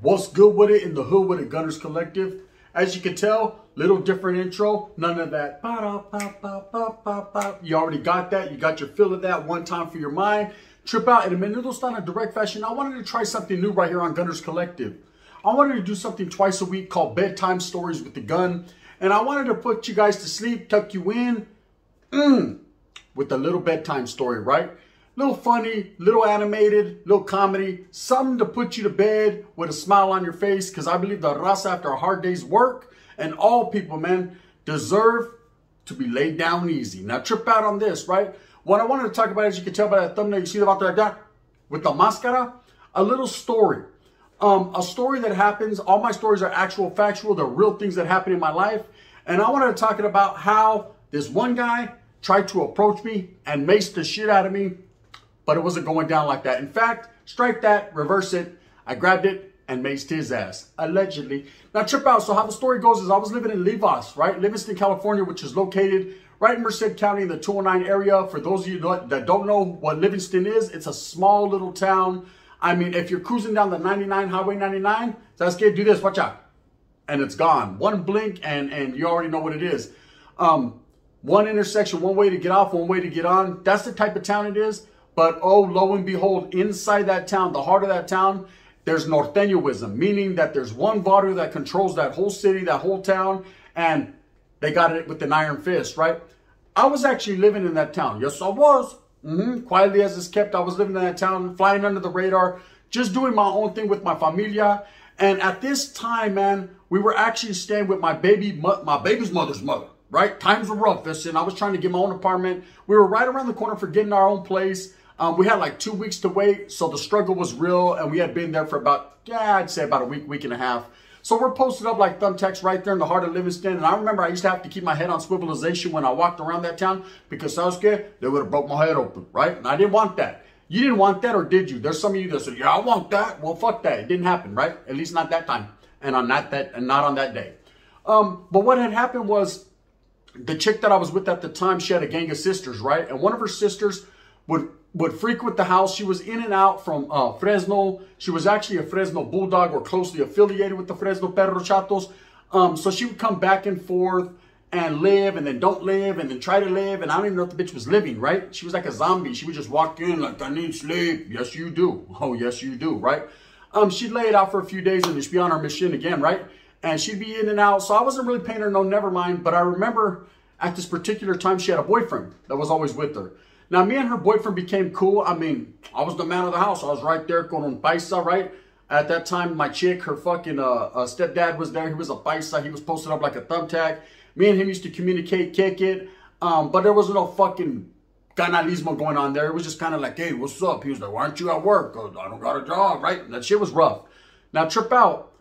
What's good with it in the hood with it, Gunners Collective? As you can tell, little different intro, none of that. You already got that. You got your fill of that one time for your mind. Trip out in a minute. It'll start in direct fashion. I wanted to try something new right here on Gunners Collective. I wanted to do something twice a week called Bedtime Stories with the Gun. And I wanted to put you guys to sleep, tuck you in with a little bedtime story, right? Little funny, little animated, little comedy, something to put you to bed with a smile on your face, because I believe the raza after a hard day's work, and all people, man, deserve to be laid down easy. Now, trip out on this, right? What I wanted to talk about, as you can tell by that thumbnail, you see about that with the mascara, a little story. A story that happens. All my stories are actual, factual. They're real things that happen in my life. And I wanted to talk about how this one guy tried to approach me and mace the shit out of me, but it wasn't going down like that. In fact, strike that, reverse it. I grabbed it and maced his ass, allegedly. Now, trip out. So how the story goes is I was living in Livas, right? Livingston, California, which is located right in Merced County in the 209 area. For those of you that don't know what Livingston is, it's a small little town. I mean, if you're cruising down the 99, Highway 99, that's good, do this, watch out. And it's gone. One blink and you already know what it is. One intersection, one way to get off, one way to get on. That's the type of town it is. But oh, lo and behold, inside that town, the heart of that town, there's norteñoism, meaning that there's one vato that controls that whole city, that whole town, and they got it with an iron fist, right? I was actually living in that town. Yes, I was. Quietly as it's kept, I was living in that town, flying under the radar, just doing my own thing with my familia. And at this time, man, we were actually staying with my baby's mother's mother, right? Times were rough, and I was trying to get my own apartment. We were right around the corner for getting our own place. We had like 2 weeks to wait, so the struggle was real, and we had been there for about, I'd say about a week and a half. So we're posted up like thumbtacks right there in the heart of Livingston, and I remember I used to have to keep my head on swivelization when I walked around that town, because I was scared they would have broke my head open, right? And I didn't want that. You didn't want that, or did you? There's some of you that said, yeah, I want that. Well, fuck that. It didn't happen, right? At least not that time, and not on that day. But what had happened was the chick that I was with at the time, she had a gang of sisters, right? And one of her sisters would frequent the house. She was in and out from Fresno. She was actually a Fresno Bulldog, or closely affiliated with the Fresno Perro Chatos. So she would come back and forth and live, and then don't live, and then try to live. And I don't even know if the bitch was living, right? She was like a zombie. She would just walk in like, I need sleep. Yes, you do. Oh, yes, you do, right? She'd lay it out for a few days and then she'd be on her mission again, right? And she'd be in and out. So I wasn't really paying her no never mind. But I remember at this particular time, she had a boyfriend that was always with her. Now, me and her boyfriend became cool. I mean, I was the man of the house. I was right there con un paisa, right? At that time, my chick, her fucking stepdad was there. He was a paisa. He was posted up like a thumbtack. Me and him used to communicate, kick it. But there was no fucking canalismo going on there. It was just kind of like, hey, what's up? He was like, why aren't you at work? I don't got a job, right? That shit was rough. Now, trip out.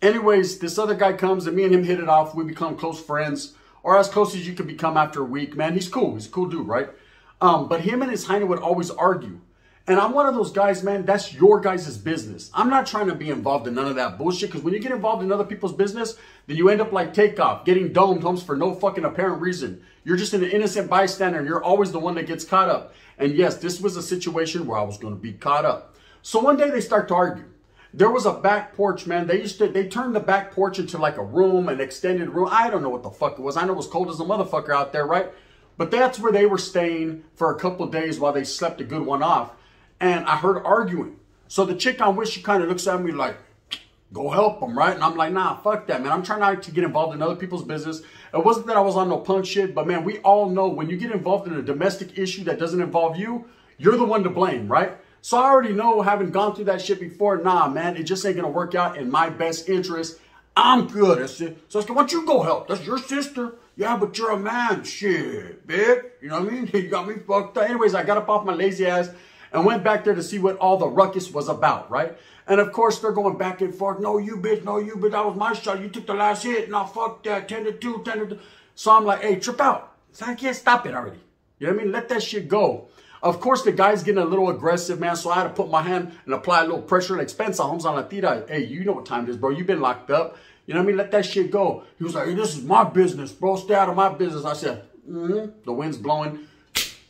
Anyways, this other guy comes and me and him hit it off. We become close friends. Or as close as you can become after a week. Man, he's cool. He's a cool dude, right? But him and his hyena would always argue. And I'm one of those guys, man, that's your guys' business. I'm not trying to be involved in none of that bullshit. Because when you get involved in other people's business, then you end up like Takeoff, getting domed homes for no fucking apparent reason. You're just an innocent bystander, and you're always the one that gets caught up. And yes, this was a situation where I was going to be caught up. So one day they start to argue. There was a back porch, man. They turned the back porch into like a room, an extended room. I don't know what the fuck it was. I know it was cold as a motherfucker out there, right? But that's where they were staying for a couple of days while they slept a good one off. And I heard arguing. So the chick I'm with, she kind of looks at me like, go help them, right? And I'm like, nah, fuck that, man. I'm trying not to get involved in other people's business. It wasn't that I was on no punk shit, but man, we all know when you get involved in a domestic issue that doesn't involve you, you're the one to blame, right? So I already know, having gone through that shit before, nah, man, it just ain't going to work out in my best interest. I'm good. That's it. So I said, why don't you go help? That's your sister. Yeah, but you're a man. Shit, bitch. You know what I mean? You got me fucked up. Anyways, I got up off my lazy ass and went back there to see what all the ruckus was about, right? And of course, they're going back and forth. No, you bitch. No, you bitch. That was my shot. You took the last hit. No, fuck that. 10-2, 10-2. So I'm like, hey, trip out. So I can't stop it already. You know what I mean? Let that shit go. Of course, the guy's getting a little aggressive, man. So I had to put my hand and apply a little pressure. Like, Spencer, homes on la tira. Hey, you know what time it is, bro. You've been locked up. You know what I mean? Let that shit go. He was like, hey, this is my business, bro. Stay out of my business. I said, the wind's blowing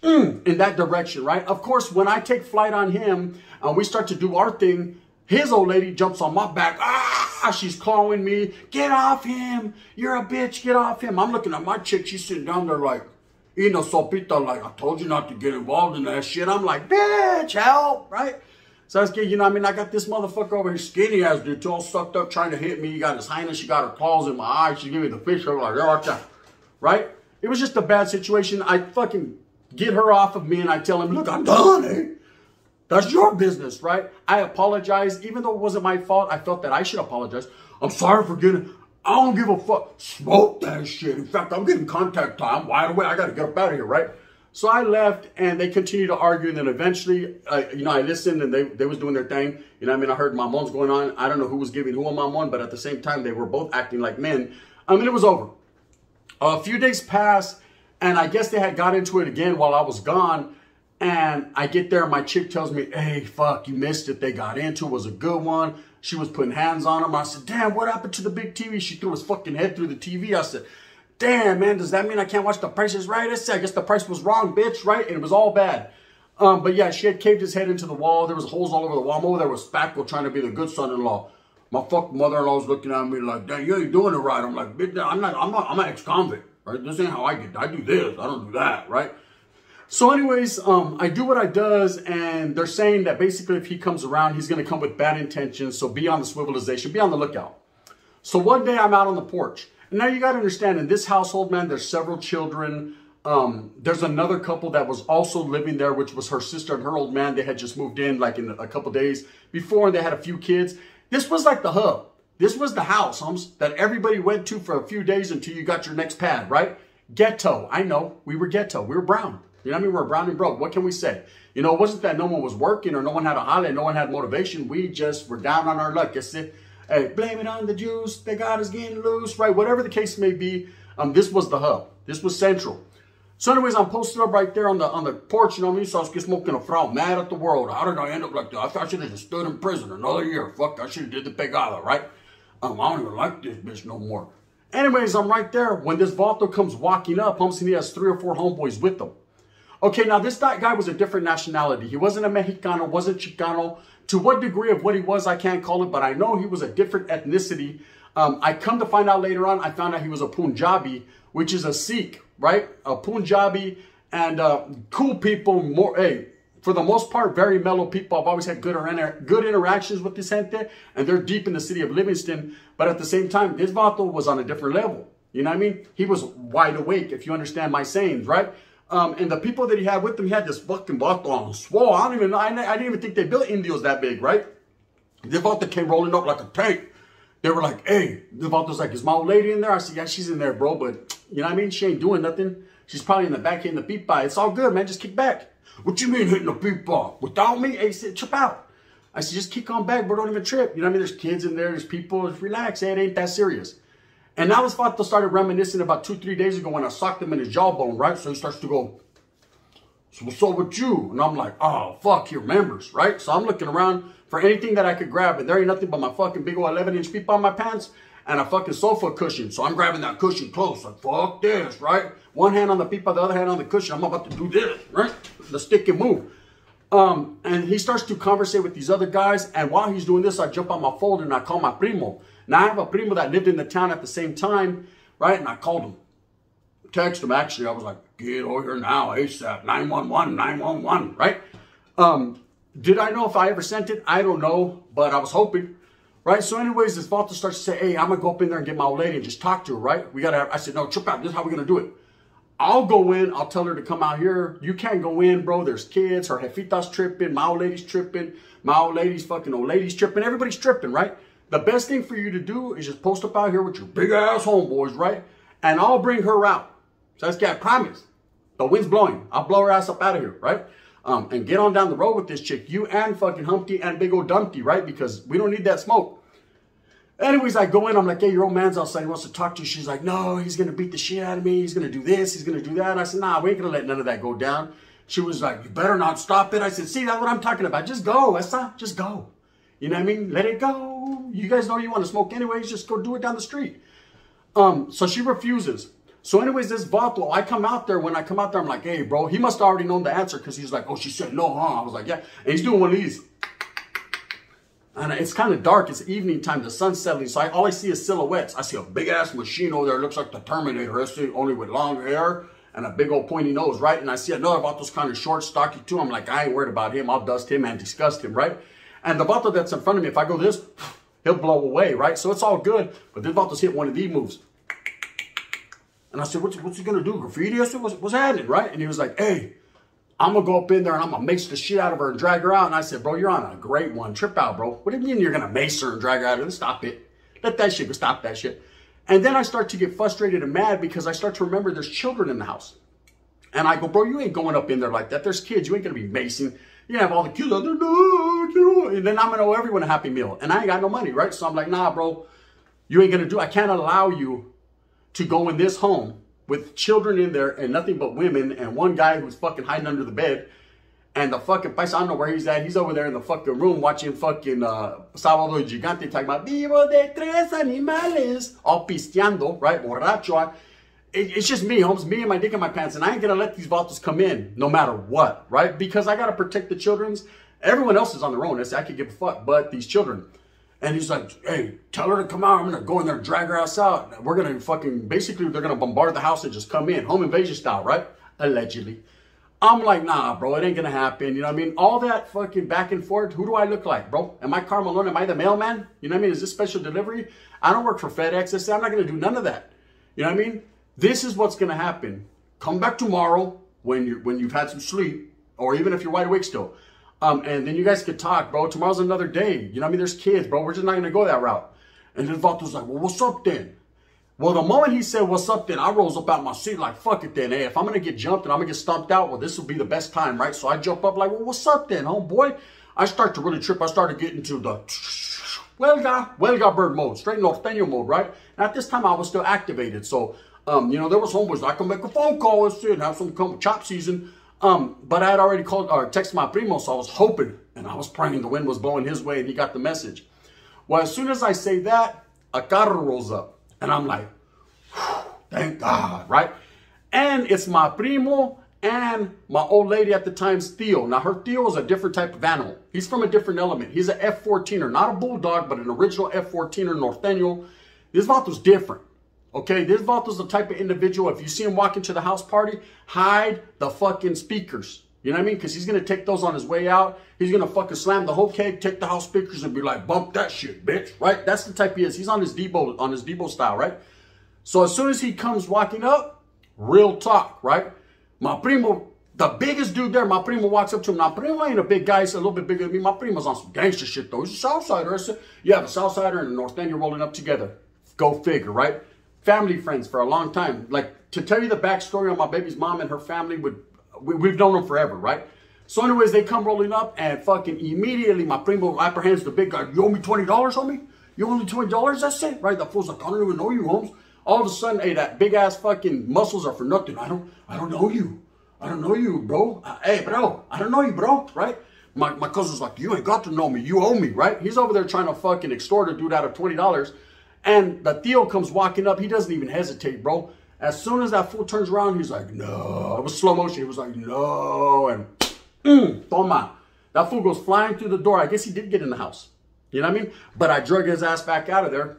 in that direction, right? Of course, when I take flight on him and we start to do our thing, his old lady jumps on my back. Ah, she's calling me. Get off him. You're a bitch. Get off him. I'm looking at my chick. She's sitting down there like, you know, sopita, like, I told you not to get involved in that shit. I'm like, bitch, help, right? So I was getting, you know what I mean? I got this motherfucker over here, skinny ass dude, all sucked up, trying to hit me. He got his highness. She got her claws in my eyes. She gave me the fish. I was like, watch out, right? It was just a bad situation. I fucking get her off of me and I tell him, look, I'm done, eh? That's your business, right? I apologize. Even though it wasn't my fault, I felt that I should apologize. I'm sorry for getting... I don't give a fuck. Smoke that shit. In fact, I'm getting contact time. I'm wide awake. I got to get up out of here, right? So I left, and they continued to argue. And then eventually, you know, I listened, and they was doing their thing. You know what I mean? I heard mamons going on. I don't know who was giving who a mamon, but at the same time, they were both acting like men. I mean, it was over. A few days passed, and I guess they had got into it again while I was gone. And I get there, and my chick tells me, hey, fuck, you missed it. They got into it. It was a good one. She was putting hands on him. I said, damn, what happened to the big TV? She threw his fucking head through the TV. I said, damn, man, does that mean I can't watch The Price is Right? I said, I guess the price was wrong, bitch, right? And it was all bad. But yeah, she had caved his head into the wall. There was holes all over the wall. I'm over there with Spackle trying to be the good son-in-law. My fucking mother-in-law was looking at me like, damn, you ain't doing it right. I'm like, bitch, I'm an ex-convict, right? This ain't how I get. I do this. I don't do that, right? So anyways, I do what I does, and they're saying that basically if he comes around, he's going to come with bad intentions. So be on the swivelization, be on the lookout. So one day I'm out on the porch. And now you got to understand, in this household, man, there's several children. There's another couple that was also living there, which was her sister and her old man. They had just moved in like in a couple days before, and they had a few kids. This was like the hub. This was the house, that everybody went to for a few days until you got your next pad, right? Ghetto. I know. We were ghetto. We were brown. You know what I mean? We're brown and broke. What can we say? You know, it wasn't that no one was working or no one had a holiday, no one had motivation. We just were down on our luck. It's it. Hey, blame it on the Jews. They got us getting loose, right? Whatever the case may be, this was the hub. This was central. So anyways, I'm posted up right there on the porch, you know what I mean? So I was just smoking a frau, mad at the world. How did I end up like that? I thought I should have just stood in prison another year. Fuck, I should have did the pegada, right? I don't even like this bitch no more. Anyways, I'm right there. When this vato comes walking up, he has 3 or 4 homeboys with him. Okay, now this guy was a different nationality. He wasn't a Mexicano, wasn't Chicano. To what degree of what he was, I can't call it, but I know he was a different ethnicity. I come to find out later on, I found out he was a Punjabi, which is a Sikh, right? A Punjabi, and cool people, for the most part, very mellow people. I've always had good interactions with this gente, and they're deep in the city of Livingston. But at the same time, this vato was on a different level. You know what I mean? He was wide awake, if you understand my sayings, right? And the people that he had with him, he had this fucking vato on swole. I didn't even think they built Indios that big, right? The vato came rolling up like a tank. They were like, hey, the vato's like, is my old lady in there? I said, yeah, she's in there, bro. But you know what I mean? She ain't doing nothing. She's probably in the back hitting the pipa. It's all good, man. Just kick back. What you mean hitting the pipa? Without me? Hey, he said, trip out. I said, just kick on back, bro. Don't even trip. You know what I mean? There's kids in there. There's people. Just relax. Hey, it ain't that serious. And now this vato started reminiscing about 2-3 days ago when I socked him in his jawbone, right? So he starts to go, so what's up with you? And I'm like, oh, fuck, he remembers, right? So I'm looking around for anything that I could grab, and there ain't nothing but my fucking big old 11-inch pipa on my pants and a fucking sofa cushion. So I'm grabbing that cushion close, like, fuck this, right? One hand on the pipa, the other hand on the cushion. I'm about to do this, right? The stick and move. And he starts to conversate with these other guys, and while he's doing this, I jump on my folder and I call my primo. Now, I have a primo that lived in the town at the same time, right? And I called him. Text him, actually. I was like, get over here now, ASAP, 911, 911, right? Did I know if I ever sent it? I don't know, but I was hoping, right? So anyways, this vato starts to say, hey, I'm going to go up in there and get my old lady and just talk to her, right? I said, no, trip out. This is how we're going to do it. I'll go in. I'll tell her to come out here. You can't go in, bro. There's kids. Her jefita's tripping. My old lady's tripping. My old lady's fucking old lady's tripping. Everybody's tripping, right? The best thing for you to do is just post up out here with your big-ass homeboys, right? And I'll bring her out. So that's got promise. The wind's blowing. I'll blow her ass up out of here, right? And get on down the road with this chick. You and fucking Humpty and big old Dumpty, right? Because we don't need that smoke. Anyways, I go in. I'm like, hey, your old man's outside. He wants to talk to you. She's like, no, he's going to beat the shit out of me. He's going to do this. He's going to do that. And I said, nah, we ain't going to let none of that go down. She was like, you better not stop it. I said, see, that's what I'm talking about. Just go, Esa. Just go. You know what I mean? Let it go. You guys know you want to smoke anyways. Just go do it down the street. So she refuses. So anyways, this vato, I come out there. When I come out there, I'm like, hey, bro. He must have already known the answer because he's like, oh, she said no, huh? I was like, yeah. And he's doing one of these. And it's kind of dark. It's evening time. The sun's settling. So all I see is silhouettes. I see a big-ass machine over there. It looks like the Terminator. I see only with long hair and a big old pointy nose, right? And I see another vato's kind of short, stocky, too. I'm like, I ain't worried about him. I'll dust him and disgust him, right? And the vato that's in front of me, if I go this, he'll blow away, right? So it's all good. But this vato's hit one of these moves. And I said, what's he going to do? Graffiti? I said, what's happening, right? And he was like, hey, I'm going to go up in there and I'm going to mace the shit out of her and drag her out. And I said, bro, you're on a great one. Trip out, bro. What do you mean you're going to mace her and drag her out of it? Stop it. Let that shit go. Stop that shit. And then I start to get frustrated and mad because I start to remember there's children in the house. And I go, bro, you ain't going up in there like that. There's kids. You ain't going to be macing. You have all the kids out there. No, and then I'm going to owe everyone a Happy Meal. And I ain't got no money, right? So I'm like, nah, bro, you ain't going to do. I can't allow you to go in this home with children in there and nothing but women and one guy who's fucking hiding under the bed. And the fucking paisa, I don't know where he's at. He's over there in the fucking room watching fucking Sábado Gigante talking about Vivo de tres animales. All pisteando, right? Borracho. It's just me, Holmes. Me and my dick in my pants. And I ain't going to let these vatos come in no matter what, right? Because I got to protect the children's. Everyone else is on their own. I could give a fuck. But these children. And he's like, hey, tell her to come out. I'm going to go in there and drag her ass out. We're going to fucking, basically, they're going to bombard the house and just come in. Home invasion style, right? Allegedly. I'm like, nah, bro, it ain't going to happen. You know what I mean? All that fucking back and forth. Who do I look like, bro? Am I Karl Malone? Am I the mailman? You know what I mean? Is this special delivery? I don't work for FedEx. I say, I'm not going to do none of that. You know what I mean? This is what's going to happen. Come back tomorrow when you've had some sleep, or even if you're wide awake still. And then you guys could talk, bro. Tomorrow's another day. You know what I mean? There's kids, bro. We're just not going to go that route. And then Vato's like, well, what's up then? Well, the moment he said, what's up then, I rose up out of my seat like, fuck it then. Hey, if I'm going to get jumped and I'm going to get stomped out, well, this will be the best time, right? So I jump up like, well, what's up then, homeboy? I start to really trip. I started getting to the huelga bird mode, straight norteño mode, right? And at this time, I was still activated. So, you know, there was homeboys. I can make a phone call and shit and have some chop season. But I had already called or texted my primo, so I was hoping and I was praying the wind was blowing his way and he got the message. Well, as soon as I say that, a carro rolls up and I'm like, thank God, right? And it's my primo and my old lady at the time's Theo. Now, her Theo is a different type of animal. He's from a different element. He's an F-14er, not a bulldog, but an original F-14er norteño. This vato's different. Okay, this vato's the type of individual, if you see him walk into the house party, hide the fucking speakers. You know what I mean? Because he's going to take those on his way out. He's going to fucking slam the whole cake, take the house speakers and be like, bump that shit, bitch. Right? That's the type he is. He's on his Debo style, right? So as soon as he comes walking up, real talk, right? My primo, the biggest dude there, my primo walks up to him. Now, primo ain't a big guy. He's a little bit bigger than me. My primo's on some gangster shit, though. He's a Southsider. I said, yeah, the Southsider and the Norteño rolling up together. Go figure, right? Family friends for a long time. Like, to tell you the backstory on my baby's mom and her family, we've known them forever, right? So anyways, they come rolling up and fucking immediately my primo apprehends the big guy. You owe me $20, homie? You owe me $20? That's it, right? The fool's like, I don't even know you, Holmes. All of a sudden, hey, that big ass fucking muscles are for nothing. I don't know you. I don't know you, bro. Hey, bro, I don't know you, bro, right? My cousin's like, you ain't got to know me. You owe me, right? He's over there trying to fucking extort a dude out of $20. And the Theo comes walking up. He doesn't even hesitate, bro. As soon as that fool turns around, he's like, no. It was slow motion. He was like, no. And toma. That fool goes flying through the door. I guess he did get in the house. You know what I mean? But I drug his ass back out of there.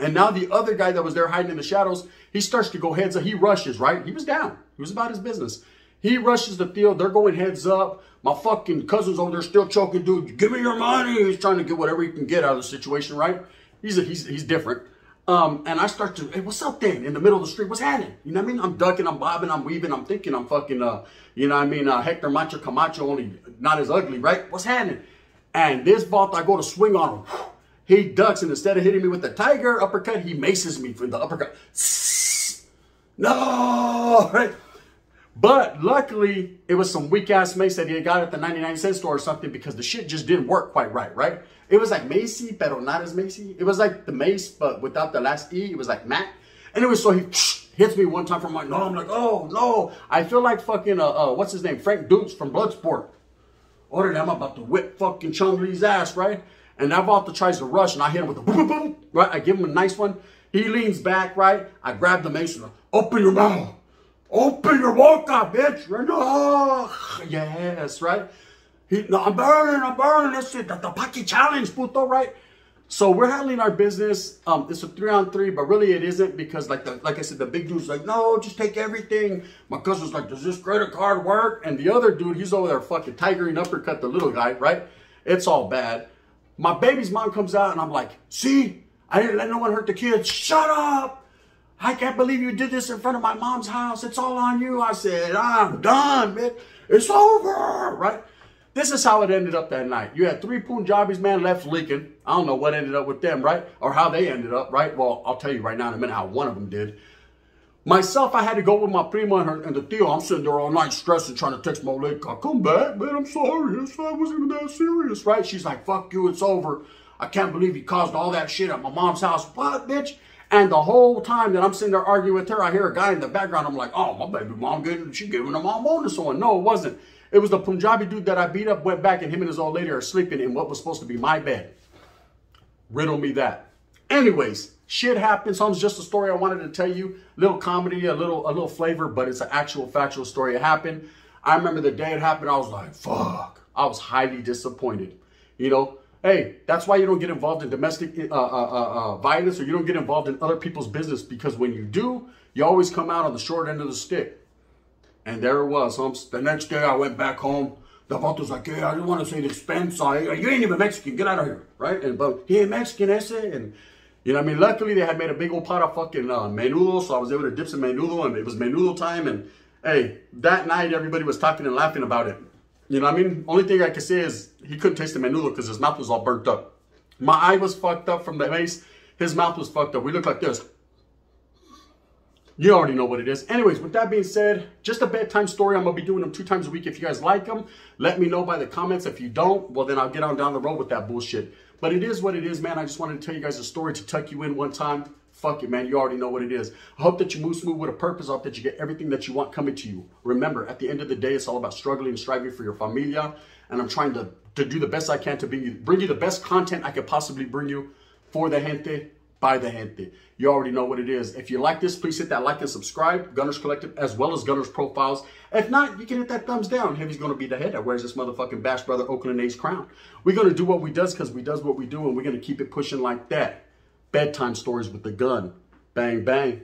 And now the other guy that was there hiding in the shadows, he starts to go heads up. He rushes, right? He was down. He was about his business. He rushes the Theo. They're going heads up. My fucking cousin's over there still choking, dude. Give me your money. He's trying to get whatever he can get out of the situation, right? He's different. And I start to, hey, what's up then? In the middle of the street, what's happening? You know what I mean? I'm ducking, I'm bobbing, I'm weaving, I'm thinking I'm fucking, you know what I mean? Hector Macho Camacho, only not as ugly, right? What's happening? And this vault, I go to swing on him. He ducks, and instead of hitting me with the tiger uppercut, he maces me for the uppercut. No, right? But luckily, it was some weak-ass mace that he got at the 99-cent store or something because the shit just didn't work quite right? It was like Macy, pero not as Macy. It was like the mace, but without the last E. It was like Mac. Anyway, so he hits me one time from my no. I'm like, oh, no. I feel like fucking, what's his name? Frank Dukes from Bloodsport. Order them, I'm about to whip fucking Chung Lee's ass, right? And that vato tries to rush, and I hit him with a boom, boom, boom, right? I give him a nice one. He leans back, right? I grab the mace and I, open your mouth. Open your boca, bitch. Right? Oh, yes, right? No, I'm burning. That's it. The Paki challenge, puto, right? So we're handling our business. It's a 3-on-3, but really it isn't because, like I said, the big dude's like, no, just take everything. My cousin's like, does this credit card work? And the other dude, he's over there fucking tigering uppercut the little guy, right? It's all bad. My baby's mom comes out and I'm like, see, I didn't let no one hurt the kids. Shut up. I can't believe you did this in front of my mom's house. It's all on you. I said, I'm done, man. It's over, right? This is how it ended up that night. You had 3 Punjabis, man, left leaking. I don't know what ended up with them, right? Or how they ended up, right? Well, I'll tell you right now in a minute how one of them did. Myself, I had to go with my prima and the Theo. I'm sitting there all night stressing, trying to text my lady. Come back, man. I'm sorry. I wasn't even that serious, right? She's like, fuck you. It's over. I can't believe you caused all that shit at my mom's house. What, bitch? And the whole time that I'm sitting there arguing with her, I hear a guy in the background. I'm like, oh, my baby mom, she giving her mom bonus on. No, it wasn't. It was the Punjabi dude that I beat up, went back, and him and his old lady are sleeping in what was supposed to be my bed. Riddle me that. Anyways, shit happens. So it's just a story I wanted to tell you. Little comedy, a little flavor, but it's an actual factual story. It happened. I remember the day it happened, I was like, fuck. I was highly disappointed. You know, hey, that's why you don't get involved in domestic violence, or you don't get involved in other people's business, because when you do, you always come out on the short end of the stick. And there it was. The next day I went back home. The vato's like, hey, I just want to say the expense. You ain't even Mexican. Get out of here. Right? And but he ain't Mexican, ese. And you know what I mean? Luckily, they had made a big old pot of fucking menudo. So I was able to dip some menudo. And it was menudo time. And hey, that night, everybody was talking and laughing about it. You know what I mean? Only thing I can say is he couldn't taste the menudo because his mouth was all burnt up. My eye was fucked up from the mace. His mouth was fucked up. We looked like this. You already know what it is. Anyways, with that being said, just a bedtime story. I'm going to be doing them 2 times a week. If you guys like them, let me know by the comments. If you don't, well, then I'll get on down the road with that bullshit. But it is what it is, man. I just wanted to tell you guys a story to tuck you in one time. Fuck it, man. You already know what it is. I hope that you move smooth with a purpose. I hope that you get everything that you want coming to you. Remember, at the end of the day, it's all about struggling and striving for your familia. And I'm trying to do the best I can to bring you the best content I could possibly bring you for the gente, by the gente. You already know what it is. If you like this, please hit that like and subscribe. Gunners Collective, as well as Gunners Profiles. If not, you can hit that thumbs down. Heavy's going to be the head that wears this motherfucking Bash Brother Oakland A's crown. We're going to do what we does because we does what we do, and we're going to keep it pushing like that. Bedtime stories with the gun. Bang, bang.